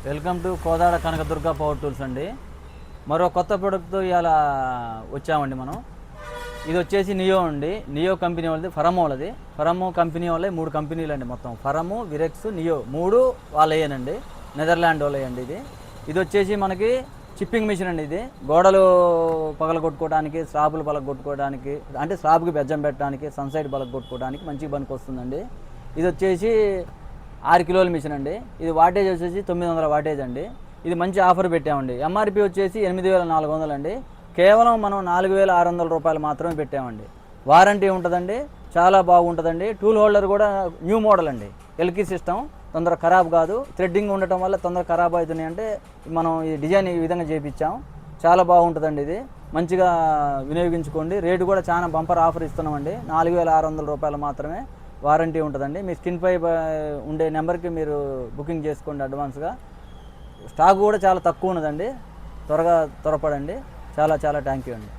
Welcome to Kodad Kanakadurga power tools అండి. మరో కొత్త ప్రోడక్ట్తో ఇవాళ వచ్చామండి మనం. ఇది వచ్చేసి నియో అండి. నియో కంపెనీ వాళ్ళది, ఫరమో వాళ్ళది. ఫరమో కంపెనీ వాళ్ళే 3 కంపెనీలు అండి మొత్తం. ఫరమో, విరెక్స్, నియో 3 వాళ్ళేనండి. నెదర్లాండ్ వాళ్ళేయండి. ఇది వచ్చేసి మనకి చిప్పింగ్ మిషన్ అండి. ఇది గోడలు పగలగొట్టుకోవడానికి, స్లాబులు పగలగొట్టుకోవడానికి, అంటే స్లాబ్కి బెజ్జం పెట్టడానికి, సన్సైడ్ పగలగొట్టుకోవడానికి మంచి పనికి వస్తుందండి. ఇది వచ్చేసి 6 కిలోల మిషన్ అండి. ఇది వాటేజ్ వచ్చేసి 900 వాటేజ్ అండి. ఇది మంచి ఆఫర్ పెట్టామండి. ఎంఆర్పి వచ్చేసి 8400 అండి. కేవలం మనం 4600 రూపాయలు మాత్రమే పెట్టామండి. వారంటీ ఉంటుందండి, చాలా బాగుంటుందండి. టూల్ హోల్డర్ కూడా న్యూ మోడల్ అండి. ఎల్కీ సిస్టమ్, తొందర ఖరాబ్ కాదు. థ్రెడ్డింగ్ ఉండటం వల్ల తొందర ఖరాబ్ అవుతున్నాయి. అంటే మనం ఈ డిజైన్ ఈ విధంగా చేయించాం. చాలా బాగుంటుందండి. ఇది మంచిగా వినియోగించుకోండి. రేటు కూడా చాలా బంపర్ ఆఫర్ ఇస్తున్నామండి. 4600 రూపాయలు మాత్రమే వారంటీ ఉంటుందండి. మీ స్క్రీన్పై ఉండే నెంబర్కి మీరు బుకింగ్ చేసుకోండి అడ్వాన్స్గా. స్టాక్ కూడా చాలా తక్కువ ఉన్నదండి. త్వరపడండి. చాలా థ్యాంక్ యూ అండి.